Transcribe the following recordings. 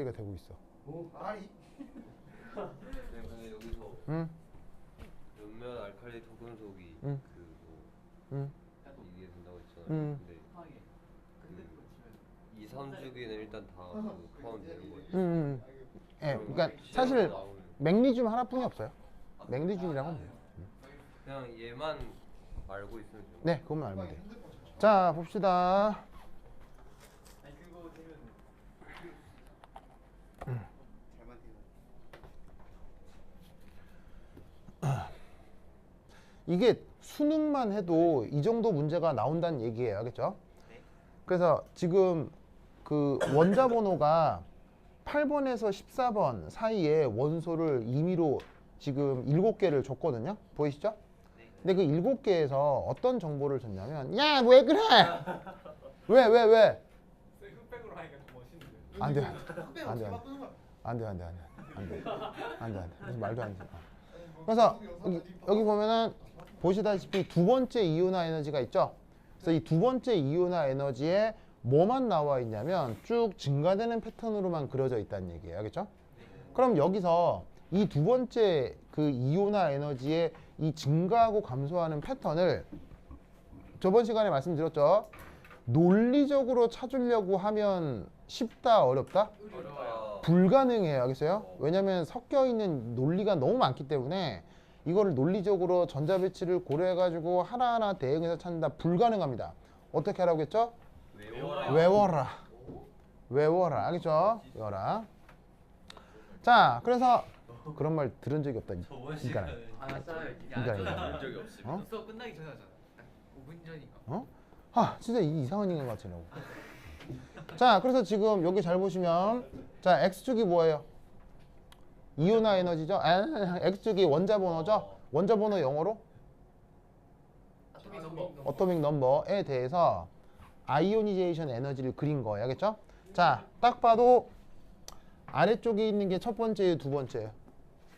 알칼리가 되고 있어. 오, 알이? 네, 근데 여기서 응? 몇몇 알칼리 토금속이 응. 그뭐 응. 이게 된다고 했잖아요. 응. 근데 그 2, 3주기는 일단 다그 포함되는 거예요. 예, 그럼 그러니까 시험에 사실 나오는 맥니듐 하나뿐이 없어요. 맥니듐이라고 하면 돼요. 그냥 얘만 알고 있으면 돼요. 네, 그것만 알면 돼요. 자, 봅시다. 아니 그거 되면 잘만 되나? 이게 수능만 해도 이 정도 문제가 나온다는 얘기예요. 알겠죠? 그래서 지금 그 원자 번호가 8번에서 14번 사이에 원소를 임의로 지금 7개를 줬거든요. 보이시죠? 근데 그 7개에서 어떤 정보를 줬냐면 야, 왜 그래? 왜? 흑백으로 하니까 더 멋있는데. 안 돼. 흑백 안 돼. 어떻게 바꾸는 거야? 안 돼. 무슨 말도 안 돼. 그래서 여기 보면은 보시다시피 두 번째 이온화 에너지가 있죠. 그래서 이 두 번째 이온화 에너지에 뭐만 나와 있냐면 쭉 증가되는 패턴으로만 그려져 있다는 얘기예요. 알겠죠? 그럼 여기서 이 두 번째 그 이온화 에너지의 이 증가하고 감소하는 패턴을 저번 시간에 말씀드렸죠. 논리적으로 찾으려고 하면 쉽다, 어렵다? 어려워요. 불가능해요. 알겠어요? 왜냐면 섞여 있는 논리가 너무 많기 때문에 이거를 논리적으로 전자배치를 고려해가지고 하나하나 대응해서 찾는다. 불가능합니다. 어떻게 하라고 했죠? 외워라. 알겠죠? 외워라. 자, 그래서 그런 말 들은 적이 없다. 저번 그러니까 시간에 알았어요. 그러니까 본 적이 없습니다. 어? 수업 끝나기 전에 하잖아. 딱 5분 전인가. 어? 아, 진짜 이상한 인간 같으냐고. 자, 그래서 지금 여기 잘 보시면 자, X축이 뭐예요? 이온화 에너지죠? X축이 원자 번호죠? 원자 번호 영어로 아토믹 넘버. 어토믹 넘버에 대해서 아이오니제이션 에너지를 그린 거예요. 알겠죠? 자, 딱 봐도 아래쪽에 있는 게 첫 번째예요, 두 번째예요?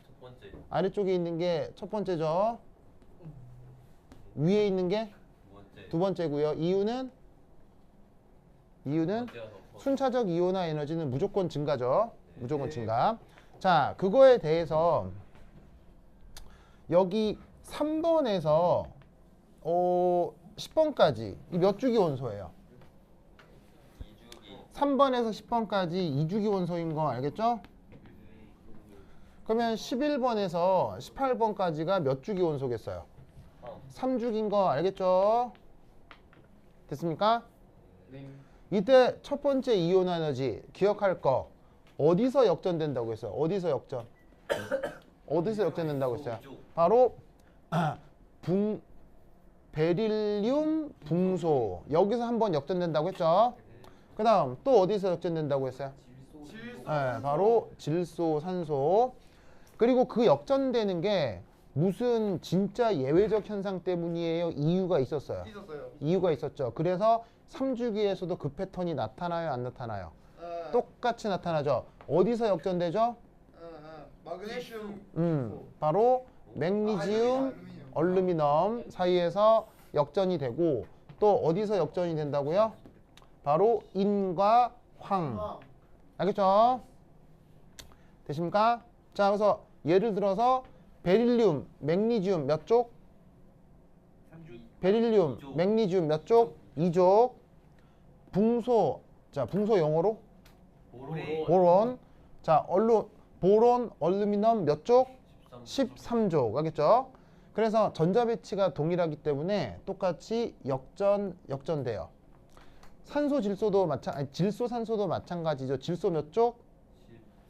첫 번째, 아래쪽에 있는 게 첫 번째죠. 위에 있는 게 두 번째, 두 번째고요. 이유는 번째가 더 커. 순차적 이온화 에너지는 무조건 증가죠. 무조건 증가. 자, 그거에 대해서 여기 3번에서 10번까지 이 몇 주기 원소예요? 2주기 3번에서 10번까지 2주기 원소인 거 알겠죠? 그러면 11번에서 18번까지가 몇 주기 원소겠어요? 3주기인 거 알겠죠? 됐습니까? 네. 이때 첫 번째 이온화 에너지 기억할 거 어디서 역전된다고 했어요? 어디서 역전? 어디서 역전된다고 했어요? 바로 베릴륨 붕소 여기서 한번 역전된다고 했죠? 그 다음 또 어디서 역전된다고 했어요? 네, 바로 질소, 산소. 그리고 그 역전되는 게 무슨 진짜 예외적 현상 때문이에요? 이유가 있었어요. 이유가 있었죠. 그래서 3주기에서도 그 패턴이 나타나요? 안 나타나요? 똑같이 나타나죠. 어디서 역전되죠? 마그네슘. 바로 맥니지움, 얼루미늄 사이에서 역전이 되고 또 어디서 역전이 된다고요? 바로 인과 황. 알겠죠? 되십니까? 자, 그래서 예를 들어서 베릴륨, 맥니지움 몇 쪽? 베릴륨, 이쪽. 맥니지움 몇 쪽? 2쪽. 붕소, 자, 붕소 영어로? 보론. 자, 보론, 얼루미늄 몇 쪽? 13족. 알겠죠? 그래서 전자 배치가 동일하기 때문에 똑같이 역전돼요. 산소, 질소도 질소, 산소도 마찬가지죠. 질소 몇 쪽?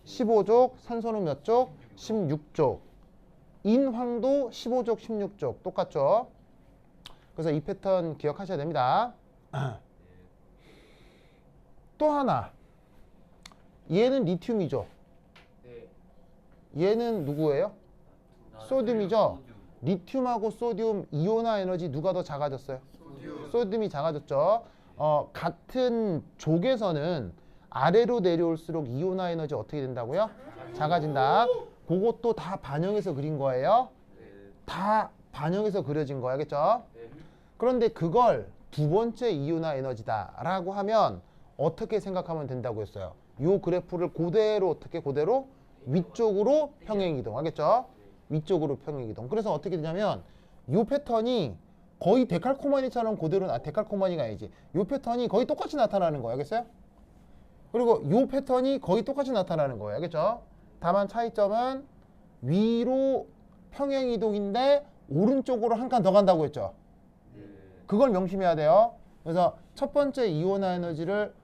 15족. 산소는 몇 쪽? 16족. 인황도 15족, 16족. 똑같죠? 그래서 이 패턴 기억하셔야 됩니다. 또 하나. 얘는 리튬이죠. 네. 얘는 누구예요? 소듐이죠. 리튬하고 소듐 이온화 에너지 누가 더 작아졌어요? 소듐이 작아졌죠. 같은 족에서는 아래로 내려올수록 이온화 에너지 어떻게 된다고요? 작아진다. 그것도 다 반영해서 그린 거예요. 다 반영해서 그려진 거 알겠죠? 그런데 그걸 두 번째 이온화 에너지다라고 하면 어떻게 생각하면 된다고 했어요? 요 그래프를 그대로 어떻게 그대로 위쪽으로 평행 이동하겠죠? 위쪽으로 평행 이동. 그래서 어떻게 되냐면 요 패턴이 거의 데칼코마니처럼 그대로 데칼코마니가 아니지. 요 패턴이 거의 똑같이 나타나는 거예요. 알겠어요? 그리고 요 패턴이 거의 똑같이 나타나는 거예요. 알겠죠? 다만 차이점은 위로 평행 이동인데 오른쪽으로 한 칸 더 간다고 했죠. 그걸 명심해야 돼요. 그래서 첫 번째 이온화 에너지를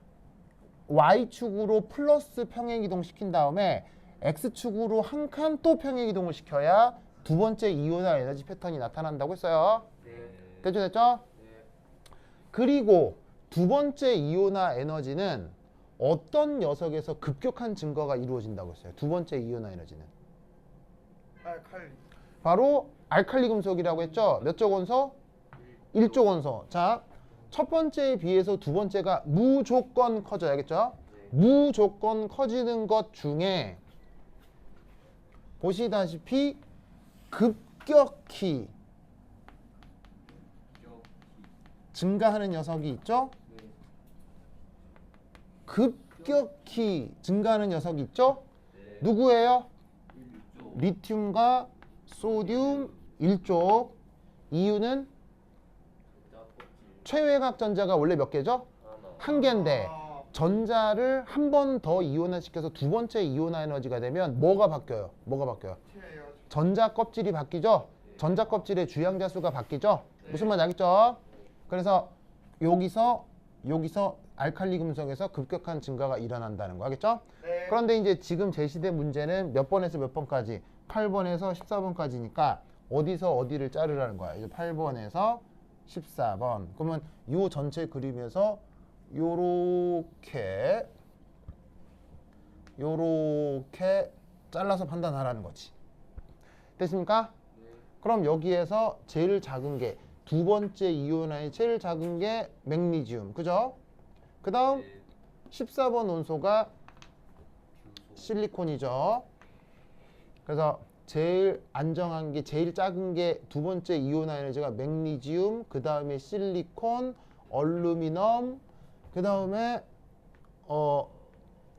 Y축으로 플러스 평행 이동 시킨 다음에 X축으로 한 칸 또 평행 이동을 시켜야 두 번째 이온화 에너지 패턴이 나타난다고 했어요. 됐죠, 됐죠? 그리고 두 번째 이온화 에너지는 어떤 녀석에서 급격한 증가가 이루어진다고 했어요. 두 번째 이온화 에너지는 알칼리. 바로 알칼리 금속이라고 했죠. 몇 쪽 원소? 1쪽 원소. 자, 첫 번째에 비해서 두 번째가 무조건 커져야겠죠. 무조건 커지는 것 중에 보시다시피 급격히 증가하는 녀석이 있죠. 급격히 증가하는 녀석이 있죠. 누구예요? 리튬과 소듐 1쪽. 이유는 최외곽 전자가 원래 몇 개죠? 한 개인데 전자를 한 번 더 이온화시켜서 두 번째 이온화 에너지가 되면 뭐가 바뀌어요? 뭐가 바뀌어요? 전자 껍질이 바뀌죠? 전자 껍질의 주양자 수가 바뀌죠? 무슨 말인지 알겠죠? 그래서 여기서 알칼리 금속에서 급격한 증가가 일어난다는 거 알겠죠? 네. 그런데 이제 지금 제시된 문제는 몇 번에서 몇 번까지? 8번에서 14번까지니까 어디서 어디를 자르라는 거야. 이제 8번에서 14번. 그러면 요 전체 그림에서 요렇게 잘라서 판단하라는 거지. 됐습니까? 그럼 여기에서 제일 작은 게 두 번째 이온화의 제일 작은 게 맥니지움. 그죠? 그 다음 14번 원소가 실리콘이죠. 그래서 제일 안정한 게 제일 작은 게 두 번째 이온화 에너지가 맥니지움, 그 다음에 실리콘, 얼루미늄, 그 다음에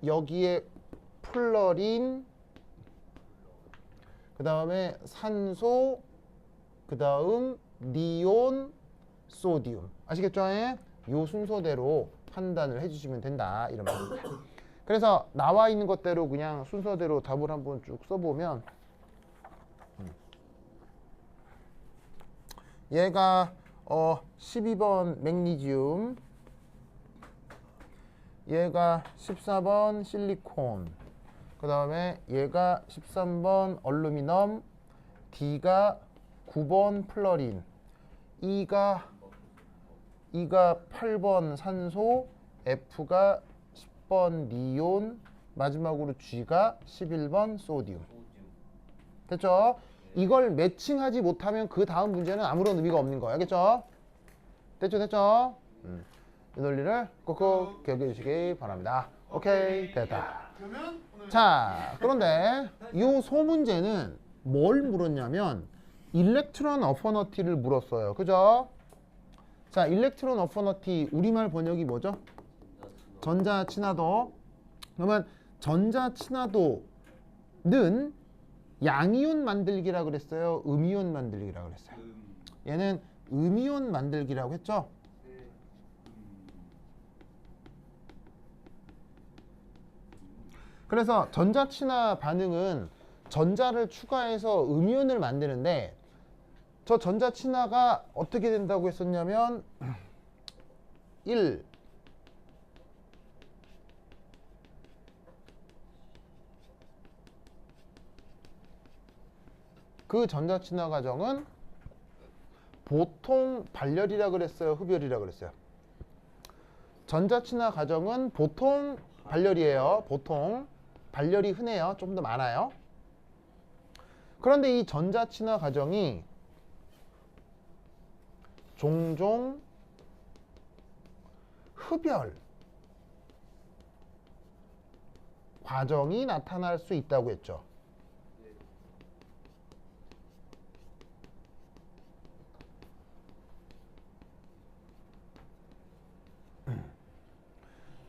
여기에 플러린, 그 다음에 산소, 그 다음 니온, 소디움. 아시겠죠? 예? 요 순서대로 판단을 해주시면 된다 이런 말입니다. 그래서 나와 있는 것대로 그냥 순서대로 답을 한번 쭉 써보면 얘가 12번 맥니지움, 얘가 14번 실리콘, 그 다음에 얘가 13번 얼루미늄, D가 9번 플러린, E가 8번 산소, F가 10번 니온, 마지막으로 G가 11번 소디움. 됐죠? 이걸 매칭하지 못하면 그 다음 문제는 아무런 의미가 없는 거예요. 알겠죠? 됐죠? 이 논리를 꼭 기억해 주시기 바랍니다. 오케이, 됐다. 그러면 오늘 자, 그런데 이 소문제는 뭘 물었냐면 일렉트론 어퍼너티를 물었어요. 그죠? 자, 일렉트론 어퍼너티 우리말 번역이 뭐죠? 전자 친화도. 그러면 전자 친화도는 양이온 만들기라 그랬어요? 음이온 만들기라 그랬어요? 얘는 음이온 만들기라고 했죠? 그래서 전자 친화 반응은 전자를 추가해서 음이온을 만드는데 저 전자 친화가 어떻게 된다고 했었냐면 1. 그 전자 친화 과정은 보통 발열이라 그랬어요? 흡열이라 그랬어요? 전자 친화 과정은 보통 발열이에요. 보통 발열이 흔해요. 좀 더 많아요. 그런데 이 전자 친화 과정이 종종 흡열 과정이 나타날 수 있다고 했죠.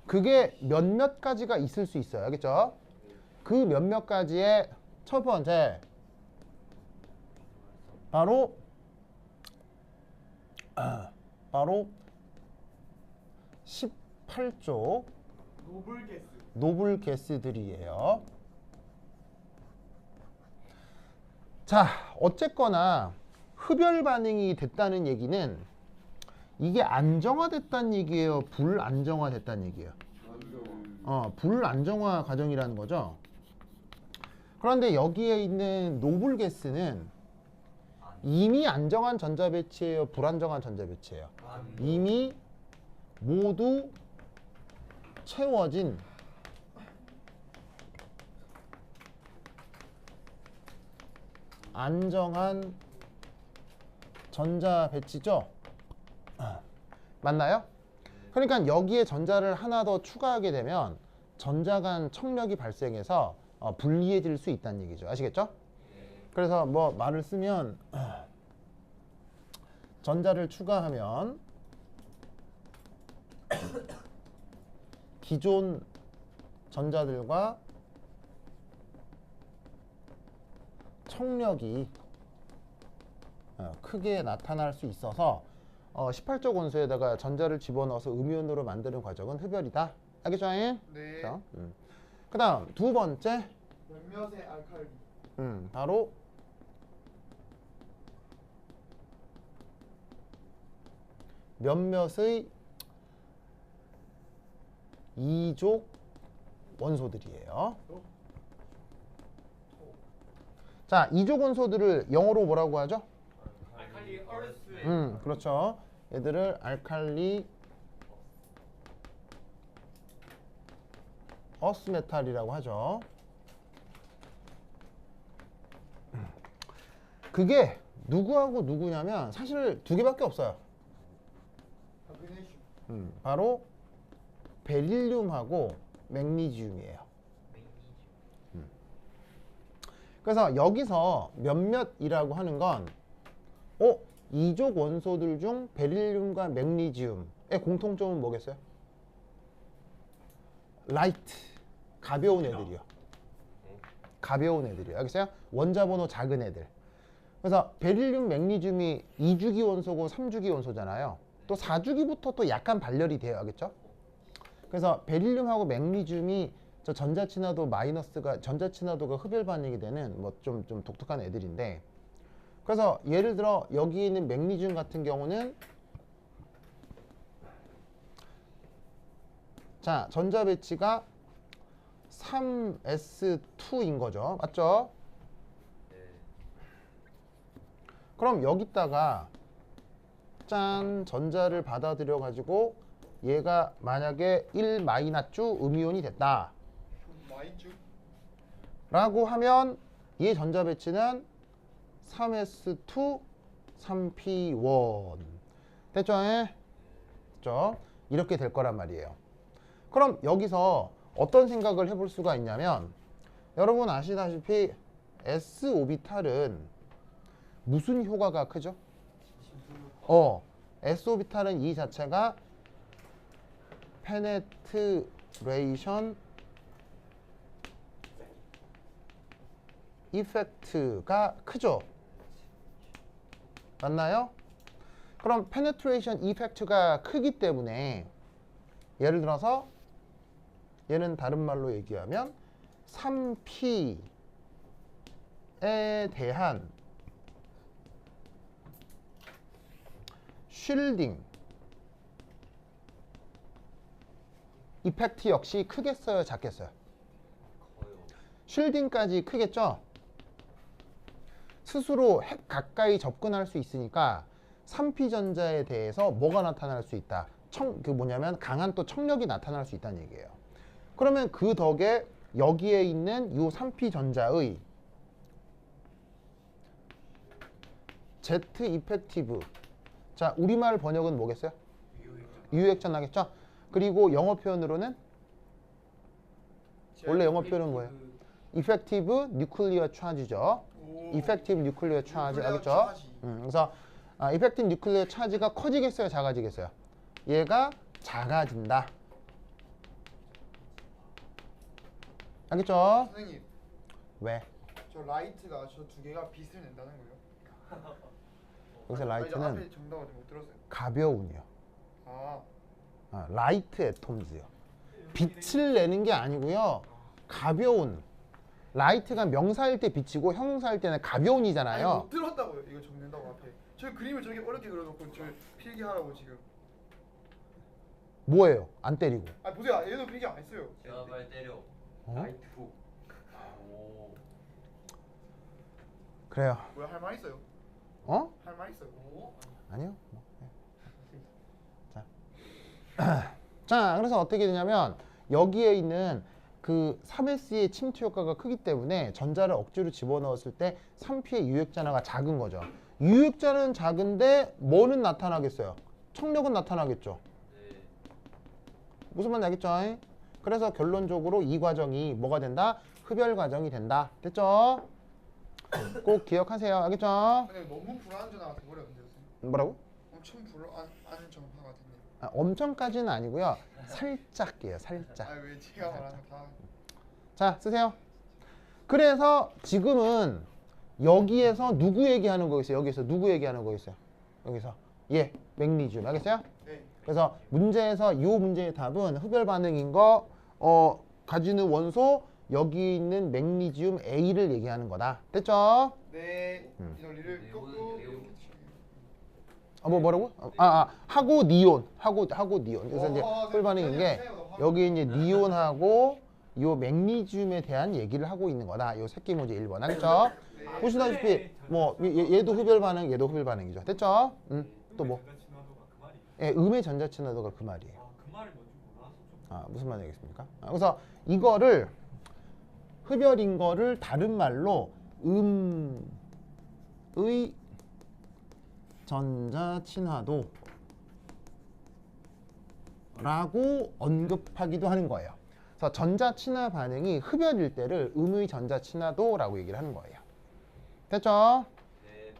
그게 몇몇 가지가 있을 수 있어요. 알겠죠? 그 몇몇 가지의 첫 번째 바로 18조 노블게스. 노블 게스들이에요. 자, 어쨌거나 흡열 반응이 됐다는 얘기는 이게 안정화됐다는 얘기예요? 불안정화됐다는 얘기예요? 불안정화 과정이라는 거죠. 그런데 여기에 있는 노블 게스는 이미 안정한 전자 배치예요? 불안정한 전자 배치예요? 이미 모두 채워진 안정한 전자 배치죠? 맞나요? 그러니까 여기에 전자를 하나 더 추가하게 되면 전자 간 청력이 발생해서 불리해질 수 있다는 얘기죠. 아시겠죠? 그래서 뭐 말을 쓰면 전자를 추가하면 기존 전자들과 청력이 크게 나타날 수 있어서 18조 원소에다가 전자를 집어넣어서 음이온으로 만드는 과정은 흡열이다. 알겠죠? 네. 그 다음 두 번째 몇몇의 알칼리. 바로 몇몇의 이족 원소들이에요. 자, 이족 원소들을 영어로 뭐라고 하죠? 알칼리 얼스. 그렇죠. 얘들을 알칼리 어스 메탈이라고 하죠. 그게 누구하고 누구냐면 사실 두 개밖에 없어요. 마그네슘. 바로 베릴륨하고 맥니지움이에요. 그래서 여기서 몇몇이라고 하는 건 이족 원소들 중 베릴륨과 맥니지움의 공통점은 뭐겠어요? 라이트, 가벼운 애들이요. 가벼운 애들이요. 알겠어요? 원자 번호 작은 애들. 그래서 베릴륨, 맥니지움이 2주기 원소고 3주기 원소잖아요. 또 4주기부터 또 약간 발열이 돼요. 알겠죠? 그래서 베릴륨하고 맥니지움이 저 전자 친화도가 흡열 반응이 되는 뭐 좀 독특한 애들인데, 그래서 예를 들어 여기 있는 맥니지움 같은 경우는 자, 전자 배치가 3s2인 거죠. 맞죠? 그럼 여기다가 짠 전자를 받아들여 가지고 얘가 만약에 1-주 음이온이 됐다 마이쮸. 라고 하면 얘 전자 배치는 3s2 3p1 됐죠? 됐죠? 이렇게 될 거란 말이에요. 그럼 여기서 어떤 생각을 해볼 수가 있냐면, 여러분 아시다시피 s오비탈은 무슨 효과가 크죠? s오비탈은 이 자체가 페네트레이션 이펙트가 크죠? 맞나요? 그럼 페네트레이션 이펙트가 크기 때문에 예를 들어서 얘는 다른 말로 얘기하면 3p에 대한 쉴딩 이펙트 역시 크겠어요? 작겠어요? 쉴딩까지 크겠죠? 스스로 핵 가까이 접근할 수 있으니까 3p 전자에 대해서 뭐가 나타날 수 있다? 강한 또 청력이 나타날 수 있다는 얘기예요. 그러면 그 덕에 여기에 있는 이 3p 전자의 Z 이펙티브, 자, 우리말 번역은 뭐겠어요? 유효액전 하겠죠? 그리고 영어 표현으로는 원래 영어 표현은 뭐예요? Effective Nuclear Charge죠. Effective Nuclear Charge 알겠죠? 그래서 Effective Nuclear Charge가 커지겠어요? 작아지겠어요? 얘가 작아진다. 알겠죠? 선생님, 왜? 저 라이트가 저 두 개가 빛을 낸다는 거예요? 여기서 아, 이제 라이트는 앞에 정답을 못 들었어요. 가벼운이요. 아, 라이트 애톰즈요. 빛을 내는 게 아니고요. 가벼운. 라이트가 명사일 때 빛이고 형용사일 때는 아니 가벼운이잖아요. 못 들었다고요. 이거 적는다고 앞에. 저 그림을 저렇게 어렵게 그려놓고 저 필기하라고 지금. 뭐예요? 안 때리고. 아 보세요, 얘도 필기 안 했어요. 제가 말 때려. 어? 라이트 훅. 오. 그래요. 뭐야 할 말 있어요? 어? 할 말 있어요? 아니요. 뭐, 네. 자, 그래서 어떻게 되냐면 여기에 있는 그 3S의 침투 효과가 크기 때문에 전자를 억지로 집어넣었을 때 3P의 유액전하가 작은 거죠. 유액전은 작은데 뭐는 나타나겠어요? 청력은 나타나겠죠. 네. 무슨 말인지 알겠죠? 그래서 결론적으로 이 과정이 뭐가 된다? 흡열 과정이 된다. 됐죠? 꼭 기억하세요. 알겠죠? 근데 너무 불안한 전화가 돼버렸는데 선생님. 뭐라고? 엄청 불안한 정파가 됐네. 엄청까지는 아니고요. 살짝이에요. 살짝. 아왜 제가 말하는 거 다. 자, 쓰세요. 그래서 지금은 여기에서 누구 얘기하는 거겠어요? 여기서 누구 얘기하는 거겠어요? 여기서 맥니듐. 알겠어요? 네. 그래서 문제에서 이 문제의 답은 흡열 반응인 거 가지는 원소 여기 있는 맥니듐 A를 얘기하는 거다. 됐죠? 네. 이 논리를 꺾고. 뭐라고? 하고 니온. 하고 니온. 그래서 이제 흡열 반응인 게 여기 이제 니온하고 요 맥니듐에 대한 얘기를 하고 있는 거다. 요 새끼 문제 1번. 알겠죠? 보시다시피 뭐 얘도 흡열 반응, 얘도 흡열 반응이죠. 됐죠? 또 뭐? 전자친화도가 그 말이. 예, 음의 전자친화도가 그 말이에요. 그 말을 먼저 몰라서 좀. 무슨 말이겠습니까? 그래서 이거를 흡열인 거를 다른 말로 음의 전자친화도라고 언급하기도 하는 거예요. 그래서 전자친화 반응이 흡열일 때를 음의 전자친화도라고 얘기를 하는 거예요. 됐죠? 네.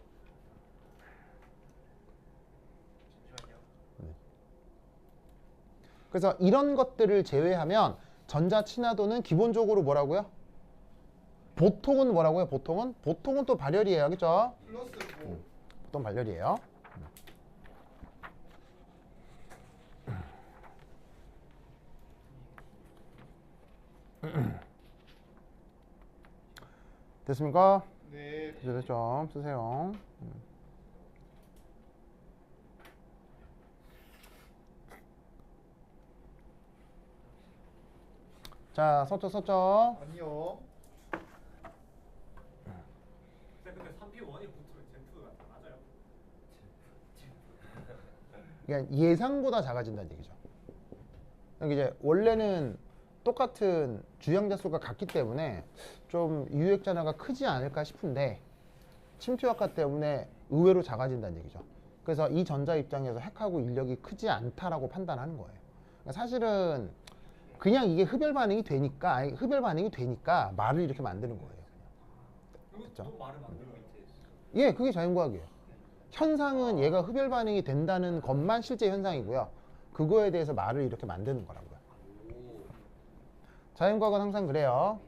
그래서 이런 것들을 제외하면 전자친화도는 기본적으로 뭐라고요? 보통은 뭐라고요? 보통은 또 발열이에요. 알겠죠? 플러스 뭐. 보통 발열이에요. 됐습니까? 네. 이제 좀 쓰세요. 자, 썼죠? 아니요. 근데 3P1이 붙으면 Z2가 다 맞아요. 그러니까 예상보다 작아진다는 얘기죠. 그러니까 이제 원래는 똑같은 주양자 수가 같기 때문에 좀 유액전하가 크지 않을까 싶은데 침투 효과 때문에 의외로 작아진다는 얘기죠. 그래서 이 전자 입장에서 핵하고 인력이 크지 않다라고 판단하는 거예요. 그러니까 사실은 그냥 이게 흡열 반응이 되니까 말을 이렇게 만드는 거예요. 그리고 그쵸? 또 말을 만들어. 예, 그게 자연과학이에요. 현상은 얘가 흡열 반응이 된다는 것만 실제 현상이고요. 그거에 대해서 말을 이렇게 만드는 거라고요. 자연과학은 항상 그래요.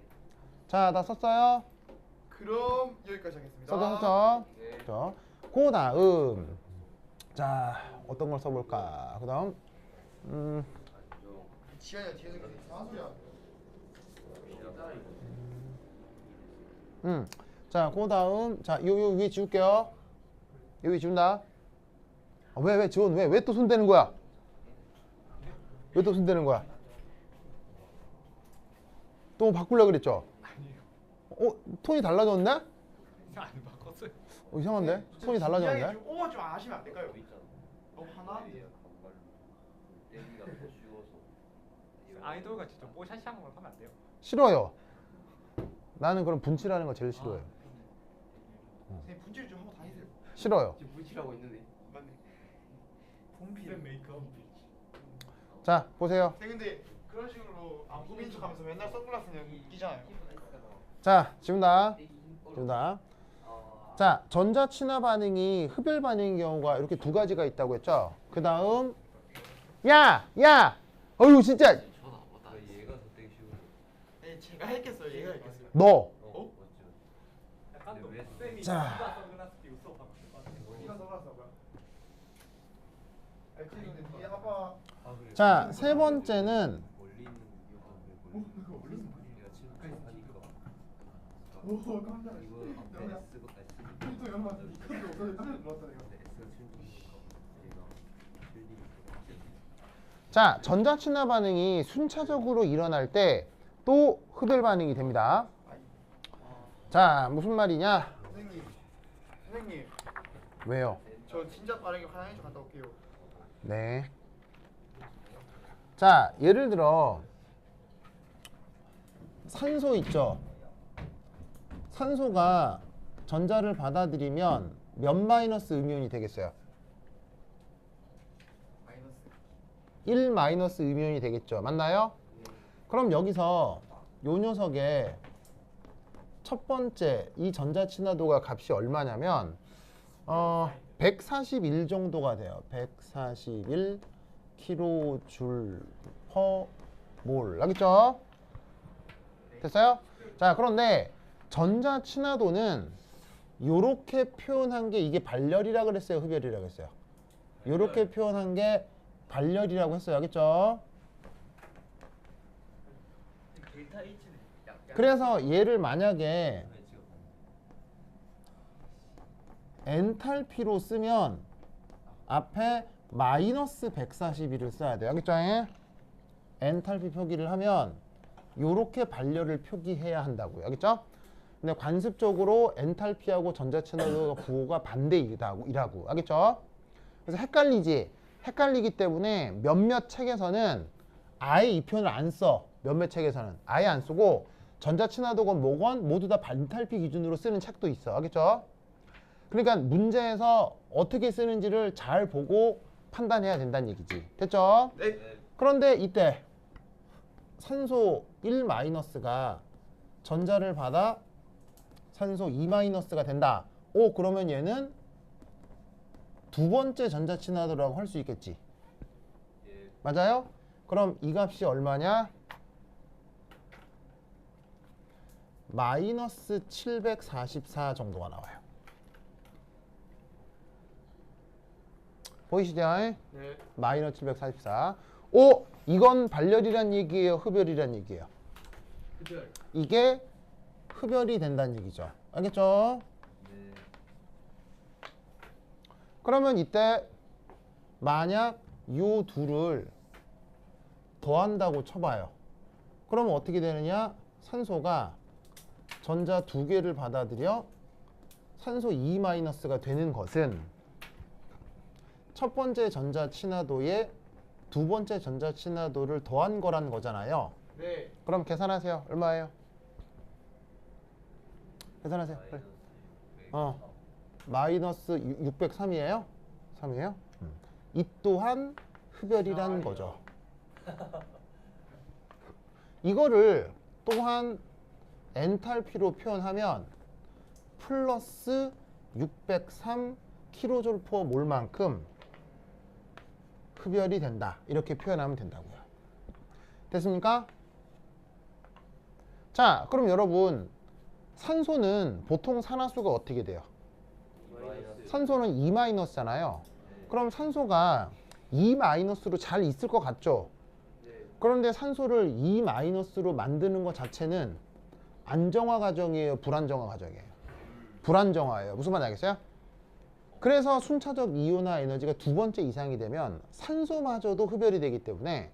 자, 다 썼어요? 그럼 여기까지 하겠습니다. 썼죠? 네. 그죠? 그 다음 자, 어떤 걸 써볼까? 그 다음 지한이가 뒤에서 그렇게 이상한 소리 하네. 자, 그 다음 자, 요 위에 지울게요. 여기 지운다. 왜 지원? 왜 또 손대는 거야? 왜 또 손대는 거야? 또 뭐 바꾸려고 그랬죠? 톤이 달라졌네? 안 바꿨어요. 이상한데? 톤이 달라졌는데? 지한이 좀 오버 좀 아시면 안 될까요? 너무 하나? 내기가 더 쉬워서. 아이돌 같이 좀 뽀샤시한 걸 하면 안 돼요. 싫어요. 나는 그럼 분칠하는 거 제일 싫어요. 선생님 분질 좀 하고 다니세요. 싫어요. 지금 물칠하고 있는데. 맞네. 쌤 메이크업. 자, 보세요. 선생님 근데 그런 식으로 안 꾸민 척하면서 맨날 선글라스는 웃기잖아요. 자, 지운다. 자, 전자 친화 반응이 흡열 반응인 경우가 이렇게 두 가지가 있다고 했죠. 그 다음 야! 어휴 진짜! 얘가 더 되게 쉬워. 제가 했겠어요. 얘가 했겠어요. 너. 맞죠. 약간 또 왜- 쌤이 자. 누가 선글라스 끼고 수업하고 있을 것 같아요. 네가 써봤어 뭐야? 알지? 근데 아빠 자, 세 번째는 멀리 있는 이유가 왜 멀리 있는 분위기가 지금 하니까 오 깜짝이야. 이거 앞에 영어야. S가 또 영어 맞아. 이것도 없어져. 깜짝 놀랐다 내가. S가 7이니까 얘가 7이니까 자, 전자친화 반응이 순차적으로 일어날 때 또 흡열 반응이 됩니다. 자, 무슨 말이냐? 선생님 왜요? 저 진짜 빠르게 화장실 갔다 올게요. 네. 자, 예를 들어 산소 있죠? 산소가 전자를 받아들이면 몇 마이너스 음이온이 되겠어요? 마이너스. 1 마이너스 음이온이 되겠죠. 맞나요? 그럼 여기서 요 녀석의 첫 번째 이 전자 친화도가 값이 얼마냐면 141 정도가 돼요. 141 kJ per 몰. 알겠죠? 됐어요? 자, 그런데 전자 친화도는 요렇게 표현한 게 이게 발열이라 그랬어요, 흡열이라 그랬어요? 요렇게 표현한 게 발열이라고 했어요. 알겠죠? 데이터 H는 그래서 얘를 만약에 엔탈피로 쓰면 앞에 마이너스 141을 써야 돼요. 알겠죠? 엔탈피 표기를 하면 요렇게 발열을 표기해야 한다고요. 알겠죠? 근데 관습적으로 엔탈피하고 전자친화도 부호가 반대이라고. 알겠죠? 그래서 헷갈리지? 헷갈리기 때문에 몇몇 책에서는 아예 이 표현을 안 써. 몇몇 책에서는 아예 안 쓰고 전자친화도건 뭐건 모두 다 반탈피 기준으로 쓰는 책도 있어. 알겠죠? 그러니까 문제에서 어떻게 쓰는지를 잘 보고 판단해야 된다는 얘기지. 됐죠? 네. 그런데 이때 산소 1-가 전자를 받아 산소 2-가 된다. 오, 그러면 얘는 두 번째 전자 친화도라고 할 수 있겠지. 예. 맞아요? 그럼 이 값이 얼마냐? 마이너스 744 정도가 나와요. 보이시죠? 네. 마이너스 744. 오, 이건 발열이란 얘기예요? 흡열이란 얘기예요? 흡열. 이게 흡열이 된다는 얘기죠. 알겠죠? 네. 그러면 이때 만약 요 둘을 더한다고 쳐봐요. 그러면 어떻게 되느냐? 산소가 전자 두 개를 받아들여 산소 2-가 되는 것은 첫 번째 전자 친화도에 두 번째 전자 친화도를 더한 거란 거잖아요. 네. 그럼 계산하세요. 얼마예요? 계산하세요. 빨리. 마이너스 603이에요? 3이에요? 이 또한 흡열이라는 거죠. 이거를 또한 엔탈피로 표현하면 플러스 603 kJ/몰만큼 흡열이 된다. 이렇게 표현하면 된다고요. 됐습니까? 자, 그럼 여러분 산소는 보통 산화수가 어떻게 돼요? 산소는 2-잖아요. 그럼 산소가 2-로 잘 있을 것 같죠? 그런데 산소를 2-로 만드는 것 자체는 안정화 과정이에요? 불안정화 과정이에요? 불안정화예요. 무슨 말인지 알겠어요? 그래서 순차적 이온화 에너지가 두 번째 이상이 되면 산소마저도 흡열이 되기 때문에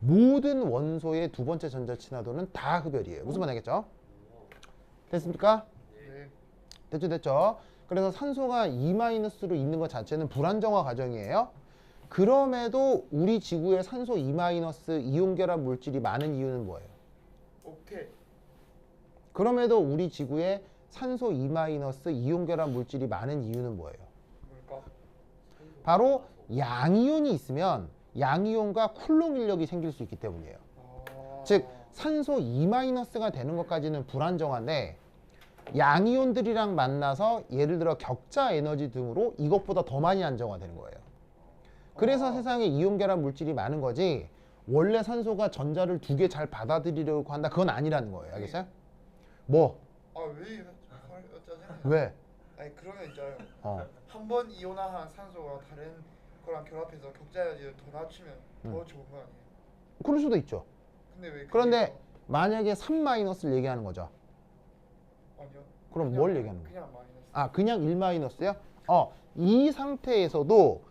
모든 원소의 두 번째 전자 친화도는 다 흡열이에요. 무슨 말인지 알겠죠? 됐습니까? 네. 됐죠? 그래서 산소가 2-로 있는 것 자체는 불안정화 과정이에요. 그럼에도 우리 지구에 산소 2- 이온 결합 물질이 많은 이유는 뭐예요? 옥텟. 그럼에도 우리 지구에 산소 2- 이온 결합 물질이 많은 이유는 뭐예요? 뭘까? 바로 양이온이 있으면 양이온과 쿨롱 인력이 생길 수 있기 때문이에요. 즉 산소 2-가 되는 것까지는 불안정한데 양이온들이랑 만나서 예를 들어 격자 에너지 등으로 이것보다 더 많이 안정화되는 거예요. 그래서 세상에 이온 결합 물질이 많은 거지 원래 산소가 전자를 두 개 잘 받아들이려고 한다. 그건 아니라는 거예요. 알겠어요? 뭐? 아왜 짜증나? 왜? 아니 그러면 있잖아요. 어. 한 번 이온화한 산소가 다른 거랑 결합해서 격자 에너지를 더 낮추면 더 좋은 거 아니에요? 그럴 수도 있죠. 근데 왜? 그런데 만약에 3-를 얘기하는 거죠. 아니요. 그럼 그냥 뭘 얘기하는 거예요? 그냥 마이너스. 아, 그냥 1-요? 이 상태에서도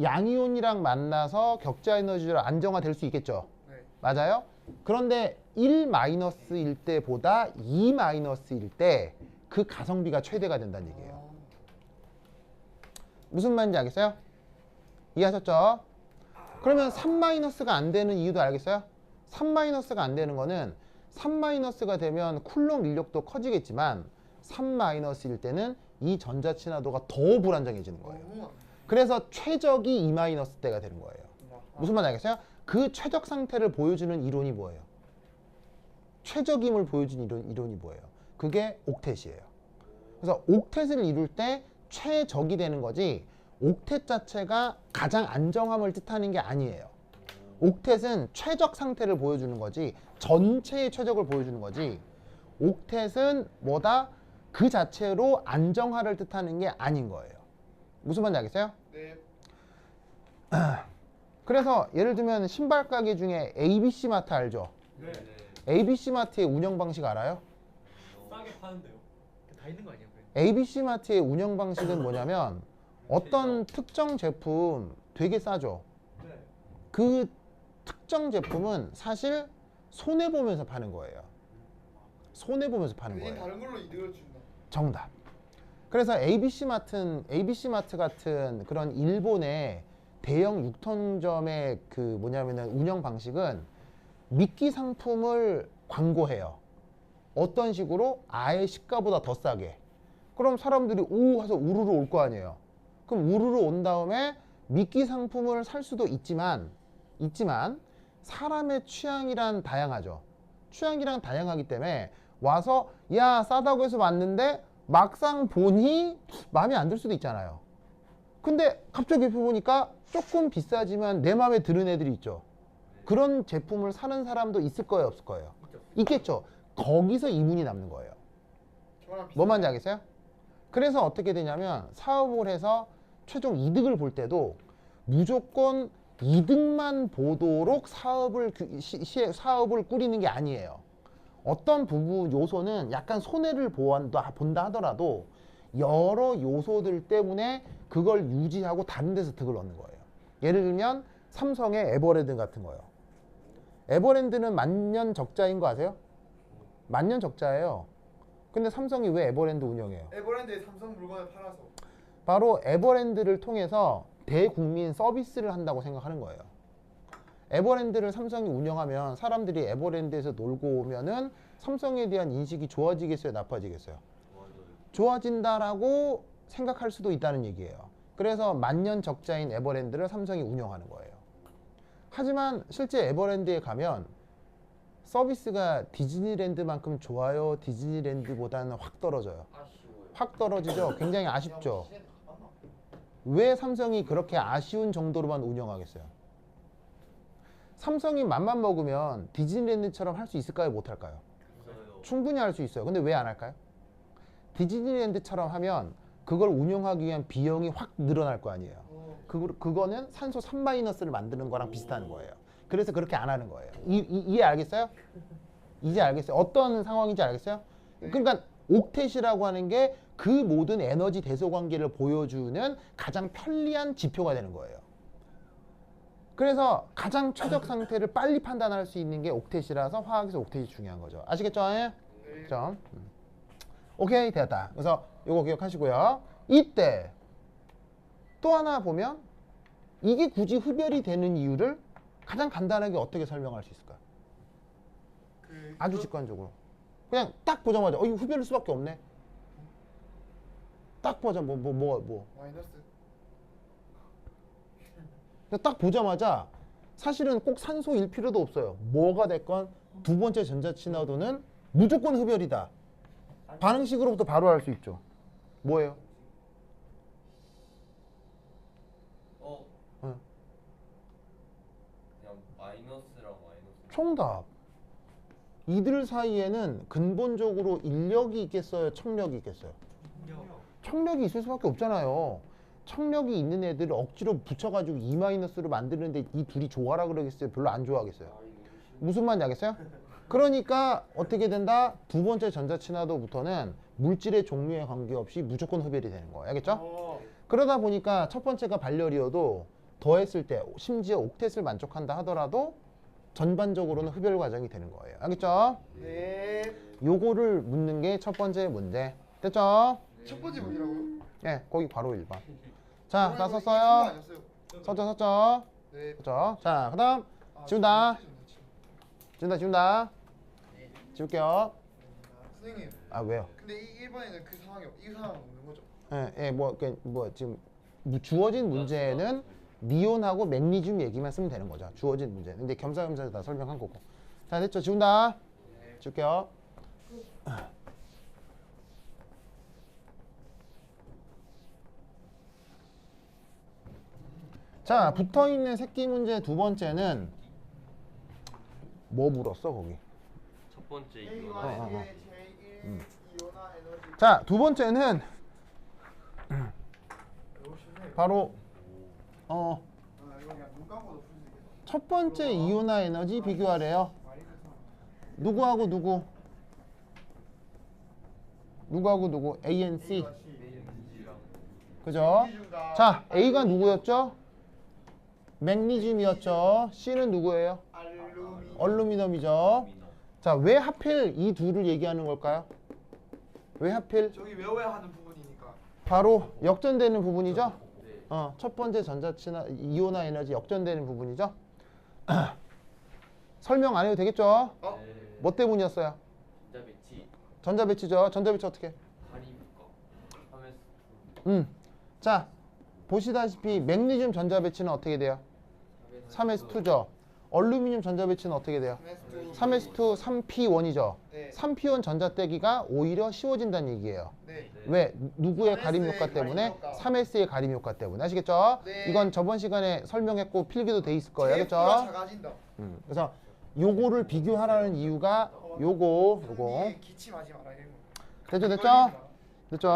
양이온이랑 만나서 격자 에너지로 안정화될 수 있겠죠. 네. 맞아요? 그런데 1-일 때보다 2-일 때 그 가성비가 최대가 된다는 얘기예요. 무슨 말인지 알겠어요? 이해하셨죠? 그러면 3-가 안 되는 이유도 알겠어요? 3-가 안 되는 거는 3-가 되면 쿨롱 인력도 커지겠지만 3-일 때는 이 전자 친화도가 더 불안정해지는 거예요. 너무 안 그래서 최적이 2- 때가 되는 거예요. 무슨 말인지 알겠어요? 그 최적 상태를 보여주는 이론이 뭐예요? 최적임을 보여주는 이론이 뭐예요? 그게 옥텟이에요. 그래서 옥텟을 이룰 때 최적이 되는 거지 옥텟 자체가 가장 안정함을 뜻하는 게 아니에요. 옥텟은 최적 상태를 보여주는 거지 전체의 최적을 보여주는 거지 옥텟은 뭐다? 그 자체로 안정화를 뜻하는 게 아닌 거예요. 무슨 말인지 알겠어요? 네. 그래서 예를 들면 신발 가게 중에 ABC 마트 알죠? 네. ABC 마트의 운영 방식 알아요? 싸게 파는데요. 다 있는 거 아니야? ABC 마트의 운영 방식은 뭐냐면 어떤 특정 제품 되게 싸죠. 네. 그 특정 제품은 사실 손해 보면서 파는 거예요. 손해 보면서 파는 대신 거예요. 다른 걸로 이득을 준다. 정답. 그래서 ABC 마트 같은 그런 일본의 대형 육통점의 그 뭐냐면은 운영 방식은 미끼 상품을 광고해요. 어떤 식으로? 아예 시가보다 더 싸게. 그럼 사람들이 오 해서 우르르 올 거 아니에요. 그럼 우르르 온 다음에 미끼 상품을 살 수도 있지만 사람의 취향이란 다양하죠. 취향이란 다양하기 때문에 와서 야 싸다고 해서 왔는데 막상 보니 마음에 안 들 수도 있잖아요. 근데 갑자기 옆에 보니까 조금 비싸지만 내 마음에 드는 애들이 있죠. 그런 제품을 사는 사람도 있을 거예요, 없을 거예요? 있겠죠. 거기서 이문이 남는 거예요. 저랑 비슷해요. 뭔 말인지 알겠어요? 그래서 어떻게 되냐면 사업을 해서 최종 이득을 볼 때도 무조건 이득만 보도록 사업을 꾸리는 게 아니에요. 어떤 부분 요소는 약간 손해를 본다 하더라도 여러 요소들 때문에 그걸 유지하고 다른 데서 득을 얻는 거예요. 예를 들면 삼성의 에버랜드 같은 거요. 에버랜드는 만년 적자인 거 아세요? 만년 적자예요. 근데 삼성이 왜 에버랜드 운영해요? 에버랜드에 삼성 물건을 팔아서. 바로 에버랜드를 통해서 대국민 서비스를 한다고 생각하는 거예요. 에버랜드를 삼성이 운영하면 사람들이 에버랜드에서 놀고 오면은 삼성에 대한 인식이 좋아지겠어요, 나빠지겠어요? 좋아진다라고 생각할 수도 있다는 얘기예요. 그래서 만년 적자인 에버랜드를 삼성이 운영하는 거예요. 하지만 실제 에버랜드에 가면 서비스가 디즈니랜드만큼 좋아요? 디즈니랜드보다는 확 떨어져요. 확 떨어지죠? 굉장히 아쉽죠? 왜 삼성이 그렇게 아쉬운 정도로만 운영하겠어요? 삼성이 맘만 먹으면 디즈니랜드처럼 할 수 있을까요? 못할까요? 충분히 할 수 있어요. 근데 왜 안 할까요? 디즈니랜드처럼 하면 그걸 운영하기 위한 비용이 확 늘어날 거 아니에요. 그거는 산소 3-를 만드는 거랑 비슷한 거예요. 그래서 그렇게 안 하는 거예요. 이해 알겠어요? 이제 알겠어요? 어떤 상황인지 알겠어요? 그러니까 옥텟이라고 하는 게 그 모든 에너지 대소 관계를 보여주는 가장 편리한 지표가 되는 거예요. 그래서 가장 최적 상태를 빨리 판단할 수 있는 게 옥텟이라서 화학에서 옥텟이 중요한 거죠. 아시겠죠? 예? 점. 오케이, 됐다. 그래서 이거 기억하시고요. 이때 또 하나 보면 이게 굳이 흡열이 되는 이유를 가장 간단하게 어떻게 설명할 수 있을까요? 아주 직관적으로. 그냥 딱 보자마자 이거 흡열일 수밖에 없네. 딱 보자 뭐. 마이너스. 딱 보자마자 사실은 꼭 산소일 필요도 없어요. 뭐가 됐건 두 번째 전자 친화도는 무조건 흡열이다. 반응식으로부터 바로 알 수 있죠. 뭐예요? 그냥 마이너스 정답. 이들 사이에는 근본적으로 인력이 있겠어요? 청력이 있겠어요? 청력이 있을 수밖에 없잖아요. 청력이 있는 애들을 억지로 붙여가지고 E-를 만드는데 이 둘이 좋아라 그러겠어요? 별로 안 좋아하겠어요? 무슨 말인지 알겠어요? 그러니까 어떻게 된다? 두 번째 전자친화도부터는 물질의 종류에 관계없이 무조건 흡열이 되는 거예요. 알겠죠? 그러다 보니까 첫 번째가 발열이어도 더했을 때 심지어 옥텟을 만족한다 하더라도 전반적으로는 흡열 과정이 되는 거예요. 알겠죠? 네. 요거를 묻는 게 첫 번째 문제. 됐죠? 첫 번째 문이라고요? 예, 거기 바로 1번. 자, 다 이거 썼어요? 아니었어요? 썼죠? 네. 썼죠? 자, 그 다음 아, 지운다. 진짜. 지운다. 지울게요. 선생님. 아, 왜요? 근데 이 1번에는 그 상황이 이 상황 없는 거죠? 예, 지금 주어진 문제는 미온하고 맥니듐 얘기만 쓰면 되는 거죠. 주어진 문제. 근데 겸사겸사 다 설명한 거고. 자, 됐죠? 지운다. 지울게요. 자, 붙어있는 새끼 문제 두 번째는 뭐 물었어, 거기? 첫 번째 A와 이유는 A의 제1 이온화 에너지. 자, 두 번째는 너무 쉽네. 바로 아, 이거 그냥 눈 감고도 풀 수 있겠다. 첫 번째 이온화 에너지 비교하래요. 많이 해서. 누구하고 누구? 누구하고 누구? A, N, C. A와 C. 그죠? 맥니듐과 자, A가 누구였죠? 맥니듐이었죠. C는 누구예요? 얼루미늄이죠. 자, 왜 하필 이 둘을 얘기하는 걸까요? 왜 하필? 저기 외워야 하는 부분이니까. 바로 역전되는 부분이죠. 첫 번째 전자친화 이온화 에너지 역전되는 부분이죠. 설명 안 해도 되겠죠? 뭐 때문이었어요? 전자 배치 전자 배치죠. 전자 배치 어떻게? 할인 효과 3S 자, 보시다시피 맥니듐 전자 배치는 어떻게 돼요? 3s2죠. 얼루미늄 전자 배치는 어떻게 돼요? 3s2 3p1이죠. 네. 3p1 전자 떼기가 오히려 쉬워진다는 얘기예요. 네. 왜? 누구의 3S 의 가림 효과 때문에? 가림 효과. 3s의 가림 효과 때문에. 아시겠죠? 네. 이건 저번 시간에 설명했고 필기도 돼 있을 거예요. 제프가 알겠죠? 작아진다. 그래서 요거를 비교하라는 이유가 요거. 손이 기침하지 마라 이런 거. 됐죠? 됐죠? 걸리지 마라. 됐죠?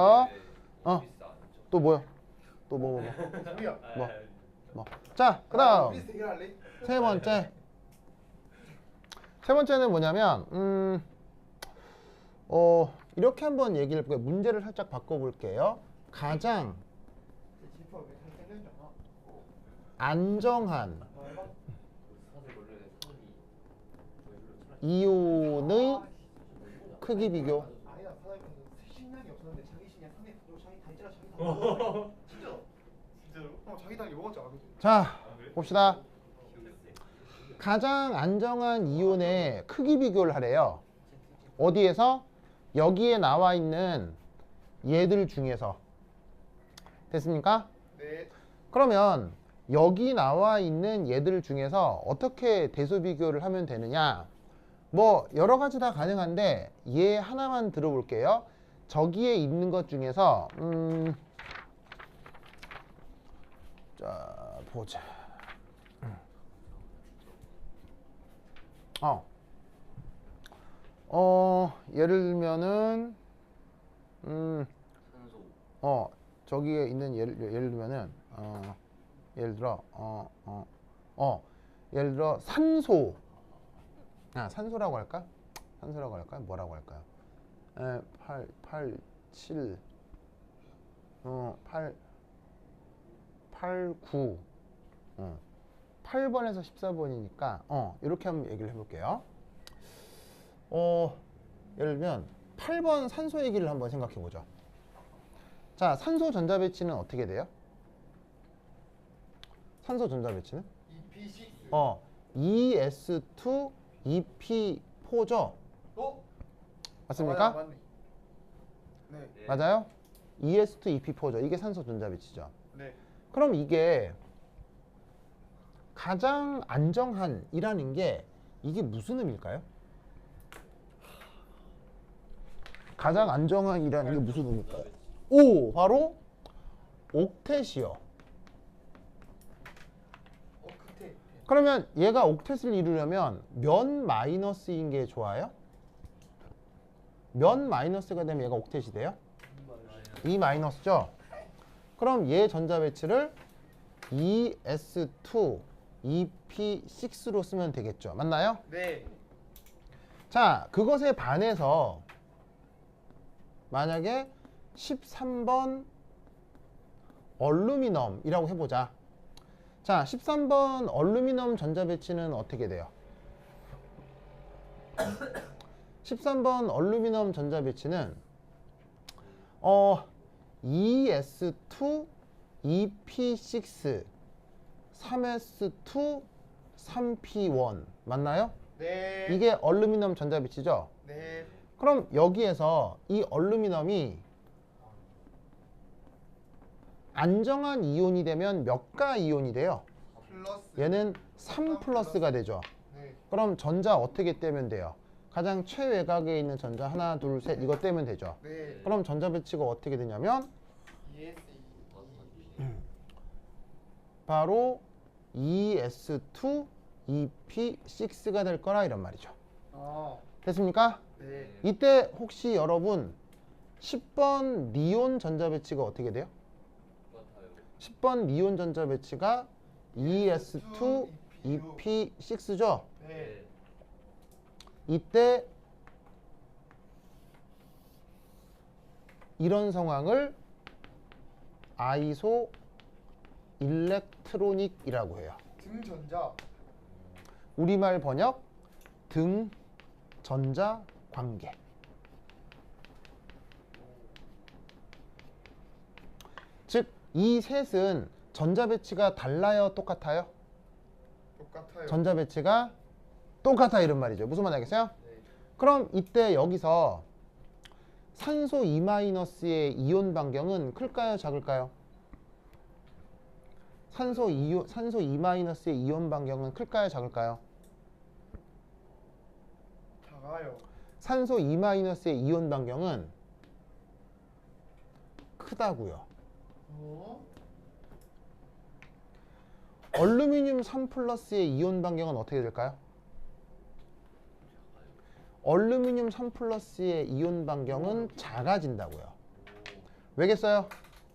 어. 또 뭐요? 또 뭐? 우리야. 뭐. 자, 그 다음. 우리 대결할래? 세 번째. 세 번째는 뭐냐면, 이렇게 한번 얘기를 해볼게요. 문제를 살짝 바꿔볼게요. 가장 지퍼 왜잘 땡겼잖아. 안정한 사실 원래 선이 이온의 크기 비교. 아니다 사장님 식량이 없었는데 자기 식량 3에 자기 다 있잖아 자기 다. 진짜. 진짜로? 자기 당이 먹었잖아. 그지? 자, 봅시다. 가장 안정한 이온의 크기 비교를 하래요. 어디에서? 여기에 나와 있는 얘들 중에서. 됐습니까? 네. 그러면 여기 나와 있는 얘들 중에서 어떻게 대소 비교를 하면 되느냐? 뭐 여러 가지 다 가능한데 얘 하나만 들어볼게요. 저기에 있는 것 중에서 자, 보자. 예를 들면은 산소 저기에 있는 예를 들면은 예를 들어 예를 들어 산소. 산소라고 할까? 산소라고 할까요? 뭐라고 할까요? 7 8 9 8번에서 14번이니까 이렇게 한번 얘기를 해볼게요. 예를 들면 8번 산소 얘기를 한번 생각해 보죠. 자, 산소 전자 배치는 어떻게 돼요? 산소 전자 배치는? EP6. ES2 EP4죠? 맞습니까? 맞네. 네. 맞아요? ES2 EP4죠. 이게 산소 전자 배치죠. 네. 그럼 이게 가장 안정한이라는 게 이게 무슨 의미일까요? 가장 안정한이라는 게 무슨 의미일까요? 오, 바로 옥텟이요. 끝에. 그러면 얘가 옥텟을 이루려면 몇 마이너스인 게 좋아요? 몇 마이너스가 되면 얘가 옥텟이 돼요? 2 마이너스죠? 그럼 얘 전자배치를 ES2, EP6로 쓰면 되겠죠. 맞나요? 네. 자, 그것에 반해서 만약에 13번 얼루미늄이라고 해보자. 자, 13번 얼루미늄 전자배치는 어떻게 돼요? 13번 얼루미늄 전자배치는 ES2, EP6, 3S2, 3P1 맞나요? 네. 이게 얼루미늄 전자배치죠? 네. 그럼 여기에서 이 얼루미늄이 안정한 이온이 되면 몇 가 이온이 돼요? 플러스. 얘는 3 플러스가 되죠. 네. 그럼 전자 어떻게 떼면 돼요? 가장 최외곽에 있는 전자 하나, 둘, 셋 이거 떼면 되죠. 네. 그럼 전자 배치가 어떻게 되냐면 ES. 바로 ES2, EP6가 될 거라 이런 말이죠. 아. 됐습니까? 네. 이때 혹시 여러분 10번 니온 전자 배치가 어떻게 돼요? 똑같아요. 10번 니온 전자 배치가 ES2, EP6죠? 네. 이때 이런 상황을 아이소 일렉트로닉이라고 해요. 등전자. 우리말 번역 등 전자 관계. 즉 이 셋은 전자 배치가 달라요, 똑같아요? 똑같아요. 전자 배치가 똑같아 이런 말이죠. 무슨 말 알겠어요? 네. 그럼 이때 여기서 산소 2-의 이온 반경은 클까요, 작을까요? 산소 2-의 이온 반경은 클까요, 작을까요? 작아요. 산소 2-의 이온 반경은 크다고요. 얼루미늄 3 플러스의 이온 반경은 어떻게 될까요? 얼루미늄 3 플러스의 이온 반경은 작아진다고요. 왜겠어요?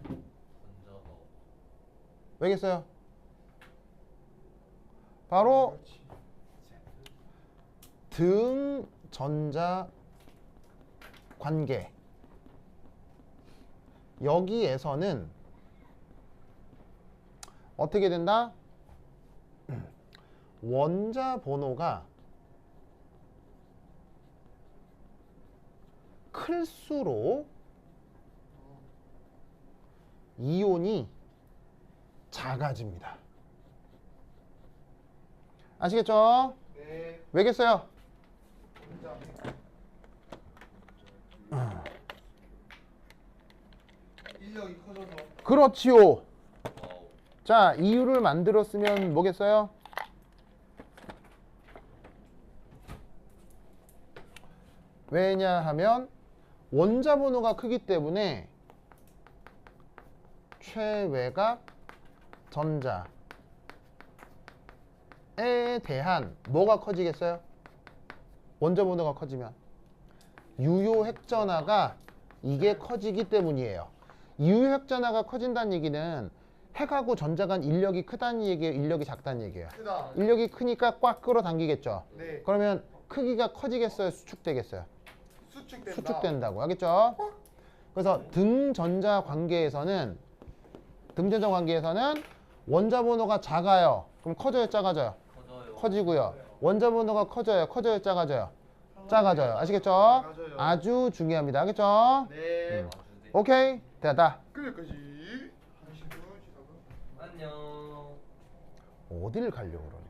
전자가 왜겠어요? 바로 그렇지. 등 전자 관계. 여기에서는 어떻게 된다? 원자 번호가 클수록 이온이 작아집니다. 아시겠죠? 네. 왜겠어요? 원자. 인력이 커져서. 그렇지요. 와우. 자, 이유를 만들었으면 뭐겠어요? 왜냐하면 원자 번호가 크기 때문에 최외곽 전자에 대한 뭐가 커지겠어요? 원자 번호가 커지면 유효 핵전하가 이게 커지기 때문이에요. 유효 핵전하가 커진다는 얘기는 핵하고 전자 간 인력이 크다는 얘기예요, 인력이 작다는 얘기예요? 크다. 인력이 크니까 꽉 끌어당기겠죠. 네. 그러면 크기가 커지겠어요, 수축되겠어요? 수축된다. 수축된다고 하겠죠. 그래서 등전자 관계에서는 원자 번호가 작아요. 그럼 커져요, 작아져요? 커져요. 커지고요. 원자 번호가 커져요, 커져요, 작아져요? 작아져요. 아시겠죠? 작아져요. 아주 중요합니다. 알겠죠? 네. 아주 네. 오케이, 됐다. 끝까지. 한시분 지나고. 안녕. 어딜 가려고 그러냐?